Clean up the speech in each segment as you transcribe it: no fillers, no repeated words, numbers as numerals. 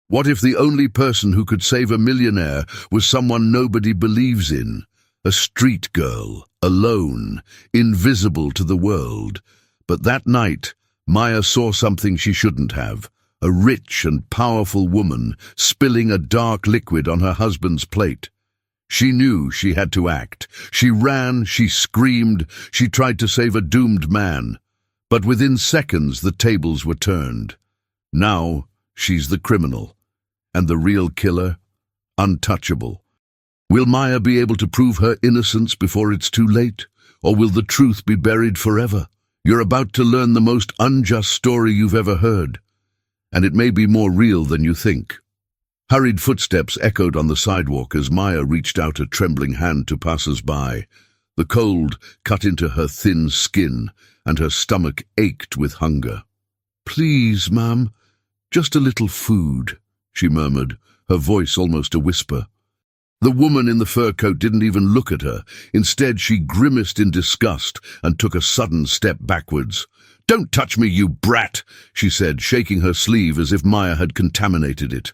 What if the only person who could save a millionaire was someone nobody believes in? A street girl, alone, invisible to the world. But that night, Maya saw something she shouldn't have. A rich and powerful woman spilling a dark liquid on her husband's plate. She knew she had to act. She ran, she screamed, she tried to save a doomed man. But within seconds the tables were turned. Now she's the criminal. And the real killer? Untouchable. Will Maya be able to prove her innocence before it's too late? Or will the truth be buried forever? You're about to learn the most unjust story you've ever heard. And it may be more real than you think. Hurried footsteps echoed on the sidewalk as Maya reached out a trembling hand to passers-by. The cold cut into her thin skin, and her stomach ached with hunger. "Please, ma'am, just a little food," she murmured, her voice almost a whisper. The woman in the fur coat didn't even look at her. Instead, she grimaced in disgust and took a sudden step backwards. "Don't touch me, you brat," she said, shaking her sleeve as if Maya had contaminated it.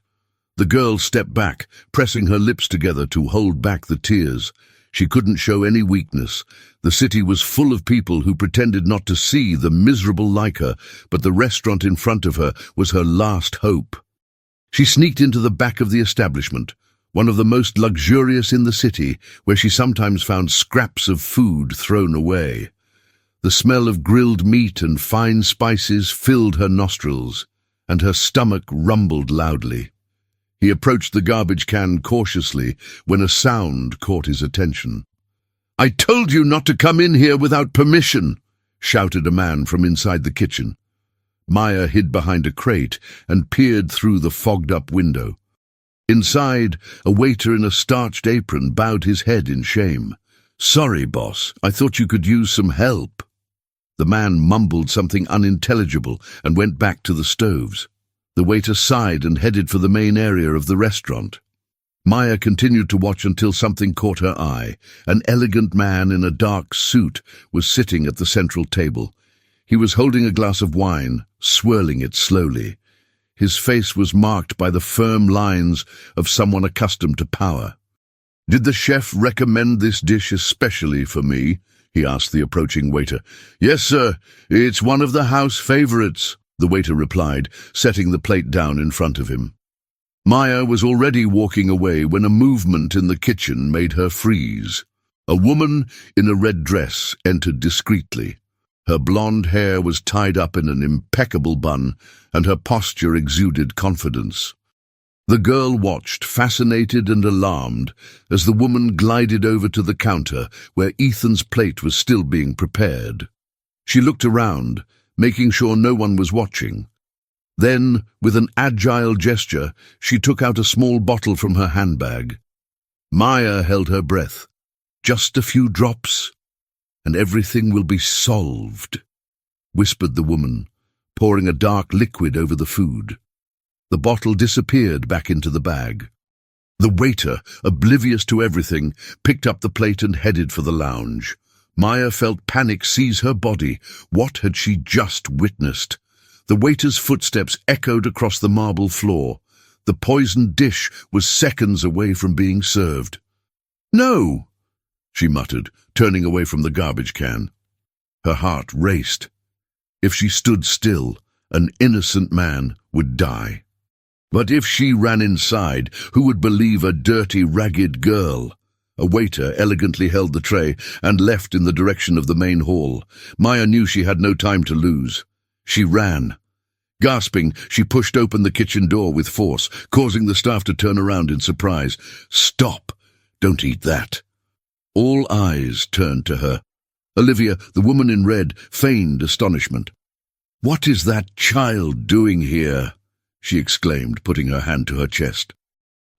The girl stepped back, pressing her lips together to hold back the tears. She couldn't show any weakness. The city was full of people who pretended not to see the miserable like her, but the restaurant in front of her was her last hope. She sneaked into the back of the establishment, one of the most luxurious in the city, where she sometimes found scraps of food thrown away. The smell of grilled meat and fine spices filled her nostrils, and her stomach rumbled loudly. He approached the garbage can cautiously when a sound caught his attention. "I told you not to come in here without permission," shouted a man from inside the kitchen. Maya hid behind a crate and peered through the fogged-up window. Inside, a waiter in a starched apron bowed his head in shame. "Sorry, boss, I thought you could use some help." The man mumbled something unintelligible and went back to the stoves. The waiter sighed and headed for the main area of the restaurant. Maya continued to watch until something caught her eye. An elegant man in a dark suit was sitting at the central table. He was holding a glass of wine, swirling it slowly. His face was marked by the firm lines of someone accustomed to power. "Did the chef recommend this dish especially for me?" he asked the approaching waiter. "Yes, sir. It's one of the house favorites," the waiter replied, setting the plate down in front of him. Maya was already walking away when a movement in the kitchen made her freeze. A woman in a red dress entered discreetly. Her blonde hair was tied up in an impeccable bun, and her posture exuded confidence. The girl watched, fascinated and alarmed, as the woman glided over to the counter where Ethan's plate was still being prepared. She looked around, making sure no one was watching. Then, with an agile gesture, she took out a small bottle from her handbag. Maya held her breath. "Just a few drops, and everything will be solved," whispered the woman, pouring a dark liquid over the food. The bottle disappeared back into the bag. The waiter, oblivious to everything, picked up the plate and headed for the lounge. Maya felt panic seize her body. What had she just witnessed? The waiter's footsteps echoed across the marble floor. The poisoned dish was seconds away from being served. "No!" she muttered, turning away from the garbage can. Her heart raced. If she stood still, an innocent man would die. But if she ran inside, who would believe a dirty, ragged girl? A waiter elegantly held the tray and left in the direction of the main hall. Maya knew she had no time to lose. She ran. Gasping, she pushed open the kitchen door with force, causing the staff to turn around in surprise. "Stop! Don't eat that!" All eyes turned to her. Olivia, the woman in red, feigned astonishment. "What is that child doing here?" she exclaimed, putting her hand to her chest.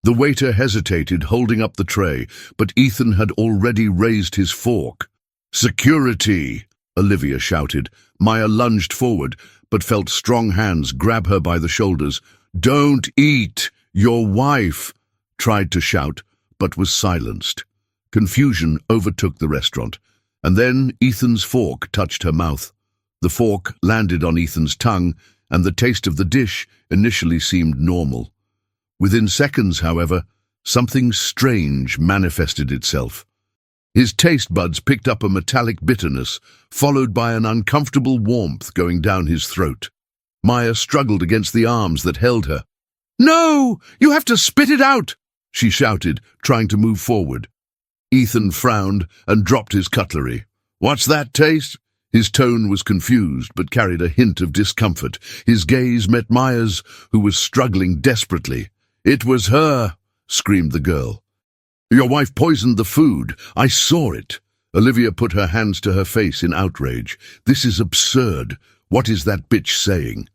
The waiter hesitated, holding up the tray, but Ethan had already raised his fork. "Security!" Olivia shouted. Maya lunged forward, but felt strong hands grab her by the shoulders. "Don't eat! Your wife!" tried to shout, but was silenced. Confusion overtook the restaurant, and then Ethan's fork touched her mouth. The fork landed on Ethan's tongue, and the taste of the dish initially seemed normal. Within seconds, however, something strange manifested itself. His taste buds picked up a metallic bitterness, followed by an uncomfortable warmth going down his throat. Maya struggled against the arms that held her. "No! You have to spit it out!" she shouted, trying to move forward. Ethan frowned and dropped his cutlery. "What's that taste?" His tone was confused, but carried a hint of discomfort. His gaze met Maya's, who was struggling desperately. "It was her!" screamed the girl. "Your wife poisoned the food. I saw it." Olivia put her hands to her face in outrage. "This is absurd. What is that bitch saying?"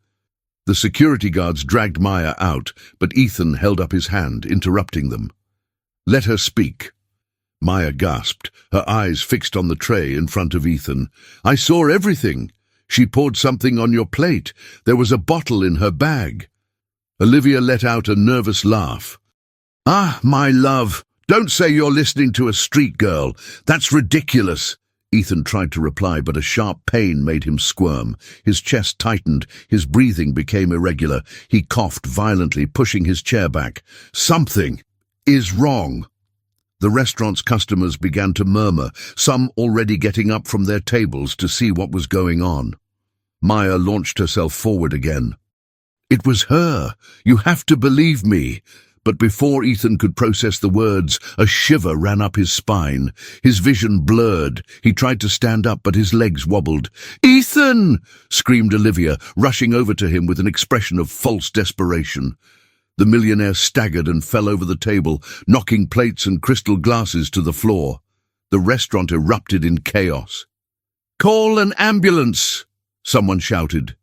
The security guards dragged Maya out, but Ethan held up his hand, interrupting them. "Let her speak." Maya gasped, her eyes fixed on the tray in front of Ethan. "I saw everything. She poured something on your plate. There was a bottle in her bag." Olivia let out a nervous laugh. "Ah, my love, don't say you're listening to a street girl. That's ridiculous." Ethan tried to reply, but a sharp pain made him squirm. His chest tightened, his breathing became irregular. He coughed violently, pushing his chair back. "Something is wrong." The restaurant's customers began to murmur, some already getting up from their tables to see what was going on. Maya launched herself forward again. "It was her. You have to believe me." But before Ethan could process the words, a shiver ran up his spine. His vision blurred. He tried to stand up, but his legs wobbled. "Ethan!" screamed Olivia, rushing over to him with an expression of false desperation. The millionaire staggered and fell over the table, knocking plates and crystal glasses to the floor. The restaurant erupted in chaos. "Call an ambulance!" someone shouted.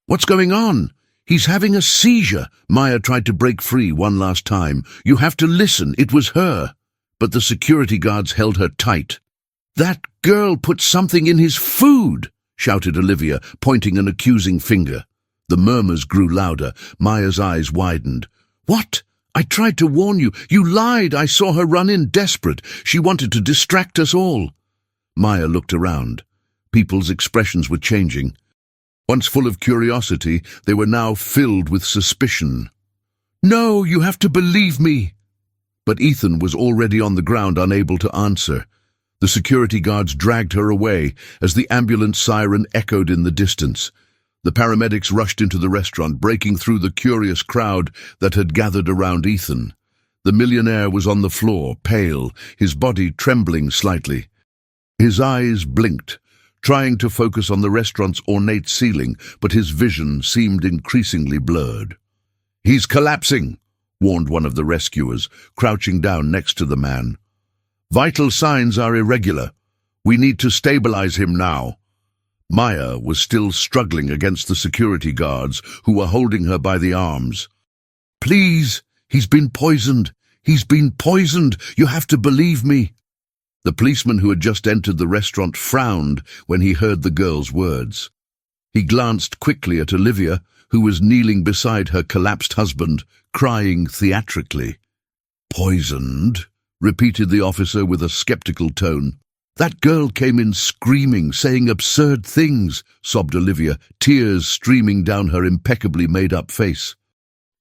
"What's going on?" "He's having a seizure." Maya tried to break free one last time. "You have to listen. It was her." But the security guards held her tight. "That girl put something in his food," shouted Olivia, pointing an accusing finger. The murmurs grew louder. Maya's eyes widened. "What? I tried to warn you. You lied. I saw her run in desperate. She wanted to distract us all." Maya looked around. People's expressions were changing. Once full of curiosity, they were now filled with suspicion. "No, you have to believe me." But Ethan was already on the ground, unable to answer. The security guards dragged her away as the ambulance siren echoed in the distance. The paramedics rushed into the restaurant, breaking through the curious crowd that had gathered around Ethan. The millionaire was on the floor, pale, his body trembling slightly. His eyes blinked, trying to focus on the restaurant's ornate ceiling, but his vision seemed increasingly blurred. "He's collapsing," warned one of the rescuers, crouching down next to the man. "Vital signs are irregular. We need to stabilize him now." Maya was still struggling against the security guards, who were holding her by the arms. "Please, he's been poisoned. He's been poisoned. You have to believe me." The policeman who had just entered the restaurant frowned when he heard the girl's words. He glanced quickly at Olivia, who was kneeling beside her collapsed husband, crying theatrically. "Poisoned?" repeated the officer with a skeptical tone. "That girl came in screaming, saying absurd things," sobbed Olivia, tears streaming down her impeccably made-up face.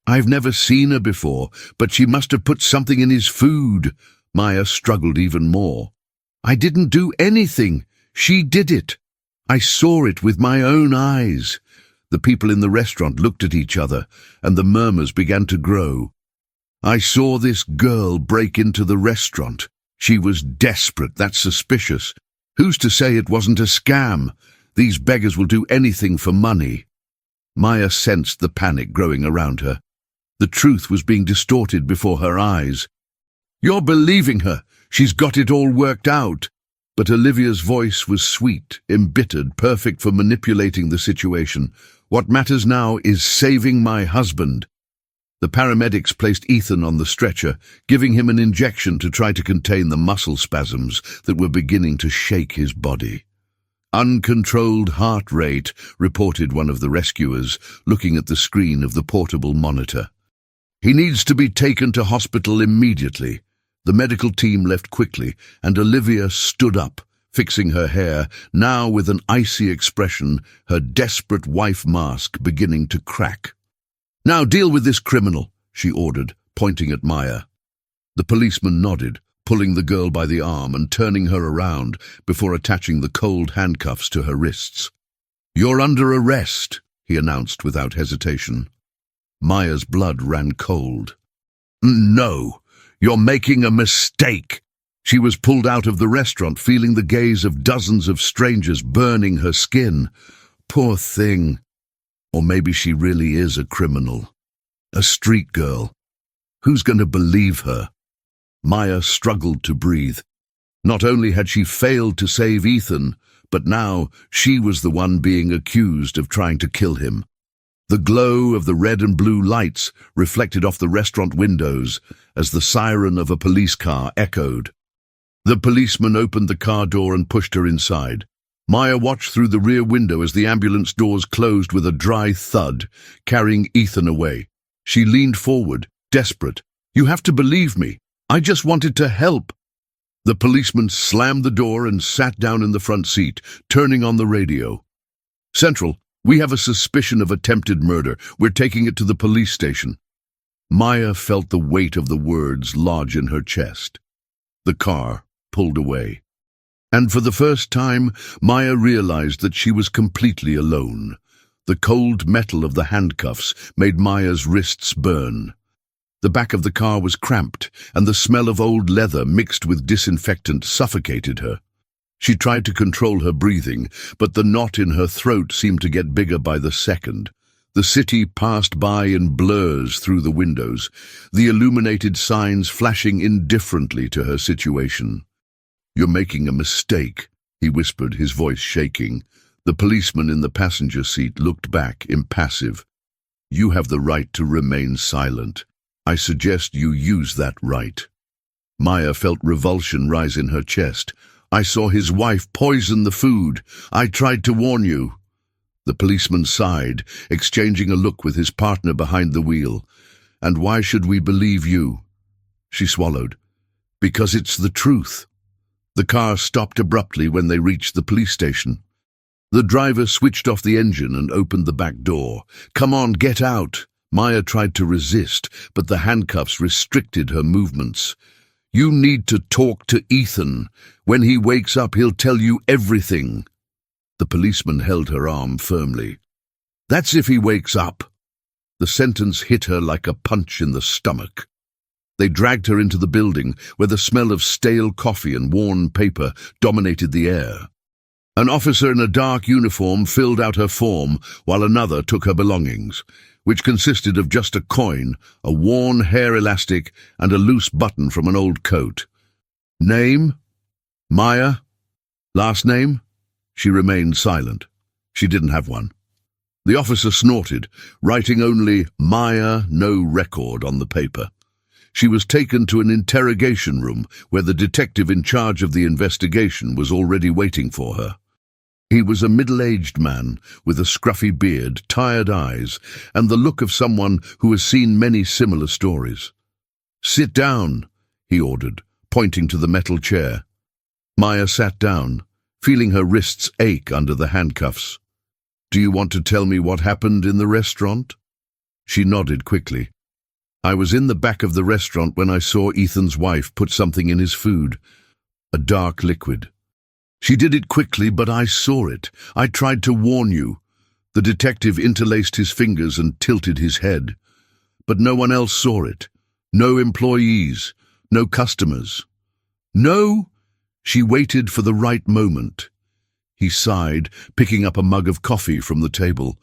"I've never seen her before, but she must have put something in his food." Maya struggled even more. "I didn't do anything. She did it. I saw it with my own eyes." The people in the restaurant looked at each other, and the murmurs began to grow. "I saw this girl break into the restaurant. She was desperate. That's suspicious. Who's to say it wasn't a scam? These beggars will do anything for money." Maya sensed the panic growing around her. The truth was being distorted before her eyes. "You're believing her. She's got it all worked out." But Olivia's voice was sweet, embittered, perfect for manipulating the situation. "What matters now is saving my husband." The paramedics placed Ethan on the stretcher, giving him an injection to try to contain the muscle spasms that were beginning to shake his body. "Uncontrolled heart rate," reported one of the rescuers, looking at the screen of the portable monitor. "He needs to be taken to hospital immediately." The medical team left quickly, and Olivia stood up, fixing her hair, now with an icy expression, her desperate wife mask beginning to crack. "Now deal with this criminal," she ordered, pointing at Maya. The policeman nodded, pulling the girl by the arm and turning her around before attaching the cold handcuffs to her wrists. "You're under arrest," he announced without hesitation. Maya's blood ran cold. "No, you're making a mistake." She was pulled out of the restaurant, feeling the gaze of dozens of strangers burning her skin. Poor thing. Or maybe she really is a criminal. A street girl. Who's going to believe her? Maya struggled to breathe. Not only had she failed to save Ethan, but now she was the one being accused of trying to kill him. The glow of the red and blue lights reflected off the restaurant windows as the siren of a police car echoed. The policeman opened the car door and pushed her inside. Maya watched through the rear window as the ambulance doors closed with a dry thud, carrying Ethan away. She leaned forward, desperate. "You have to believe me. I just wanted to help." The policeman slammed the door and sat down in the front seat, turning on the radio. "Central, we have a suspicion of attempted murder. We're taking it to the police station." Maya felt the weight of the words lodge in her chest. The car pulled away. And for the first time, Maya realized that she was completely alone. The cold metal of the handcuffs made Maya's wrists burn. The back of the car was cramped, and the smell of old leather mixed with disinfectant suffocated her. She tried to control her breathing, but the knot in her throat seemed to get bigger by the second. The city passed by in blurs through the windows, the illuminated signs flashing indifferently to her situation. "You're making a mistake," he whispered, his voice shaking. The policeman in the passenger seat looked back, impassive. "You have the right to remain silent. I suggest you use that right." Maya felt revulsion rise in her chest. "I saw his wife poison the food. I tried to warn you." The policeman sighed, exchanging a look with his partner behind the wheel. "And why should we believe you?" She swallowed. "Because it's the truth." The car stopped abruptly when they reached the police station. The driver switched off the engine and opened the back door. "Come on, get out." Maya tried to resist, but the handcuffs restricted her movements. "You need to talk to Ethan. When he wakes up, he'll tell you everything." The policeman held her arm firmly. "That's if he wakes up." The sentence hit her like a punch in the stomach. They dragged her into the building, where the smell of stale coffee and worn paper dominated the air. An officer in a dark uniform filled out her form, while another took her belongings, which consisted of just a coin, a worn hair elastic, and a loose button from an old coat. "Name? Maya? Last name?" She remained silent. She didn't have one. The officer snorted, writing only "Maya, no record" on the paper. She was taken to an interrogation room where the detective in charge of the investigation was already waiting for her. He was a middle-aged man with a scruffy beard, tired eyes, and the look of someone who has seen many similar stories. "Sit down," he ordered, pointing to the metal chair. Maya sat down, feeling her wrists ache under the handcuffs. "Do you want to tell me what happened in the restaurant?" She nodded quickly. "I was in the back of the restaurant when I saw Ethan's wife put something in his food, a dark liquid. She did it quickly, but I saw it. I tried to warn you." The detective interlaced his fingers and tilted his head. "But no one else saw it. No employees, no customers." "No?" She waited for the right moment. He sighed, picking up a mug of coffee from the table.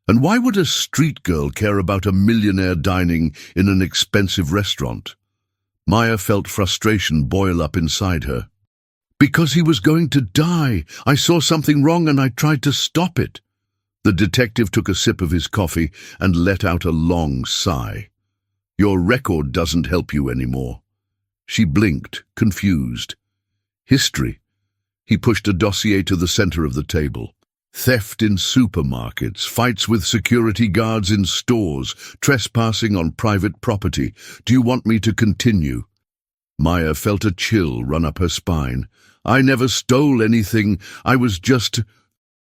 "And why would a street girl care about a millionaire dining in an expensive restaurant?" Maya felt frustration boil up inside her. "Because he was going to die. I saw something wrong and I tried to stop it." The detective took a sip of his coffee and let out a long sigh. "Your record doesn't help you anymore." She blinked, confused. "History." He pushed a dossier to the center of the table. "Theft in supermarkets, fights with security guards in stores, trespassing on private property. Do you want me to continue?" Maya felt a chill run up her spine. "I never stole anything. I was just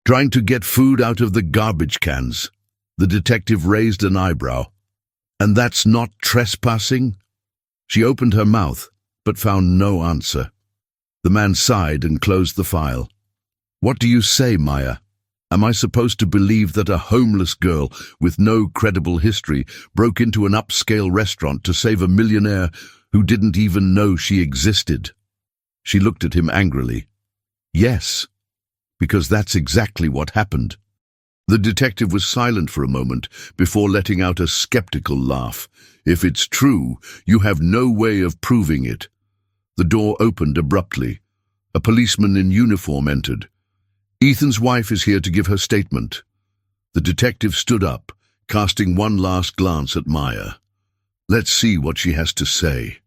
trying to get food out of the garbage cans." The detective raised an eyebrow. And that's not trespassing? She opened her mouth, but found no answer. The man sighed and closed the file. What do you say, Maya? Am I supposed to believe that a homeless girl with no credible history broke into an upscale restaurant to save a millionaire who didn't even know she existed? She looked at him angrily. Yes, because that's exactly what happened. The detective was silent for a moment before letting out a skeptical laugh. If it's true, you have no way of proving it. The door opened abruptly. A policeman in uniform entered. Ethan's wife is here to give her statement. The detective stood up, casting one last glance at Maya. Let's see what she has to say.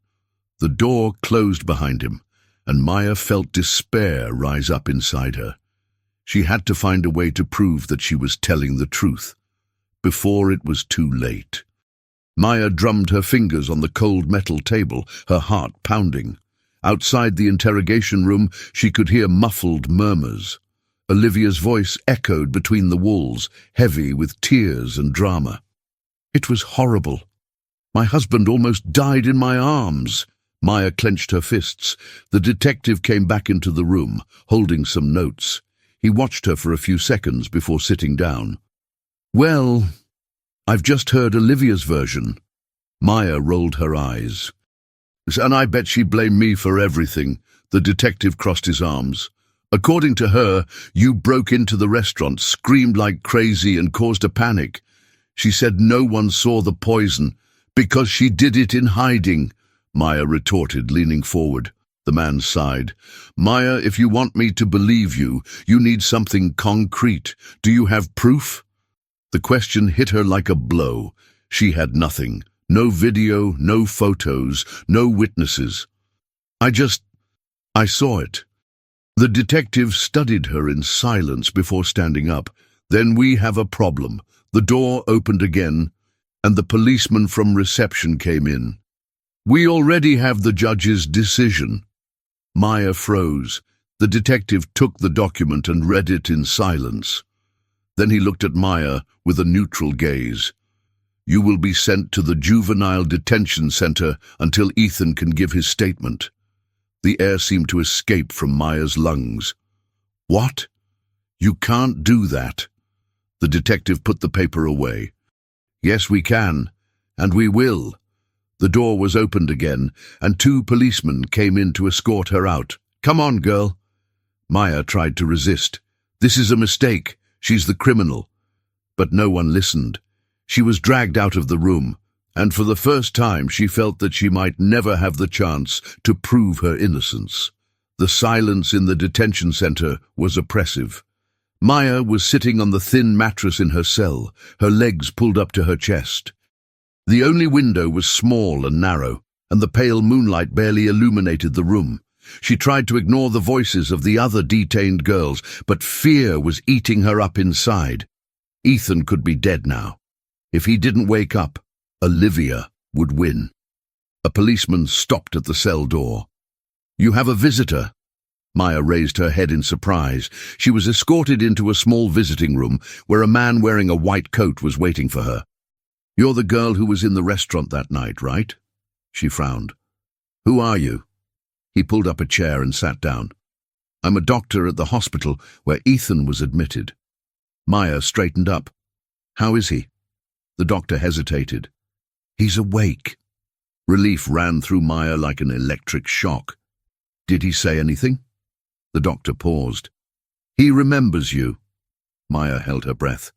The door closed behind him, and Maya felt despair rise up inside her. She had to find a way to prove that she was telling the truth, before it was too late. Maya drummed her fingers on the cold metal table, her heart pounding. Outside the interrogation room, she could hear muffled murmurs. Olivia's voice echoed between the walls, heavy with tears and drama. It was horrible. My husband almost died in my arms. Maya clenched her fists. The detective came back into the room, holding some notes. He watched her for a few seconds before sitting down. Well, I've just heard Olivia's version. Maya rolled her eyes. And I bet she blamed me for everything. The detective crossed his arms. According to her, you broke into the restaurant, screamed like crazy and caused a panic. She said no one saw the poison because she did it in hiding, Maya retorted, leaning forward. The man sighed. Maya, if you want me to believe you, you need something concrete. Do you have proof? The question hit her like a blow. She had nothing. No video, no photos, no witnesses. I saw it. The detective studied her in silence before standing up. Then we have a problem. The door opened again, and the policeman from reception came in. We already have the judge's decision. Maya froze. The detective took the document and read it in silence. Then he looked at Maya with a neutral gaze. You will be sent to the juvenile detention center until Ethan can give his statement. The air seemed to escape from Maya's lungs. What? You can't do that. The detective put the paper away. Yes, we can, and we will. The door was opened again, and 2 policemen came in to escort her out. Come on, girl. Maya tried to resist. This is a mistake. She's the criminal. But no one listened. She was dragged out of the room, and for the first time she felt that she might never have the chance to prove her innocence. The silence in the detention center was oppressive. Maya was sitting on the thin mattress in her cell, her legs pulled up to her chest. The only window was small and narrow, and the pale moonlight barely illuminated the room. She tried to ignore the voices of the other detained girls, but fear was eating her up inside. Ethan could be dead now. If he didn't wake up, Olivia would win. A policeman stopped at the cell door. You have a visitor. Maya raised her head in surprise. She was escorted into a small visiting room where a man wearing a white coat was waiting for her. You're the girl who was in the restaurant that night, right? She frowned. Who are you? He pulled up a chair and sat down. I'm a doctor at the hospital where Ethan was admitted. Maya straightened up. How is he? The doctor hesitated. He's awake. Relief ran through Maya like an electric shock. Did he say anything? The doctor paused. He remembers you. Maya held her breath.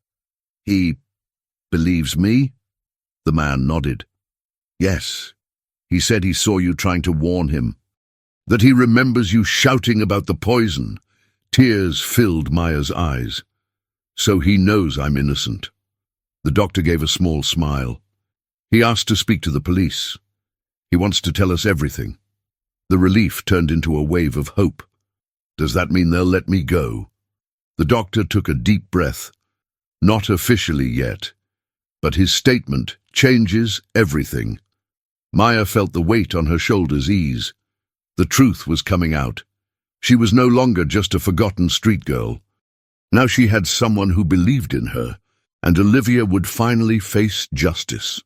He believes me? The man nodded. Yes. He said he saw you trying to warn him. That he remembers you shouting about the poison. Tears filled Maya's eyes. So he knows I'm innocent. The doctor gave a small smile. He asked to speak to the police. He wants to tell us everything. The relief turned into a wave of hope. Does that mean they'll let me go? The doctor took a deep breath. Not officially yet, but his statement changes everything. Maya felt the weight on her shoulders ease. The truth was coming out. She was no longer just a forgotten street girl. Now she had someone who believed in her, and Olivia would finally face justice.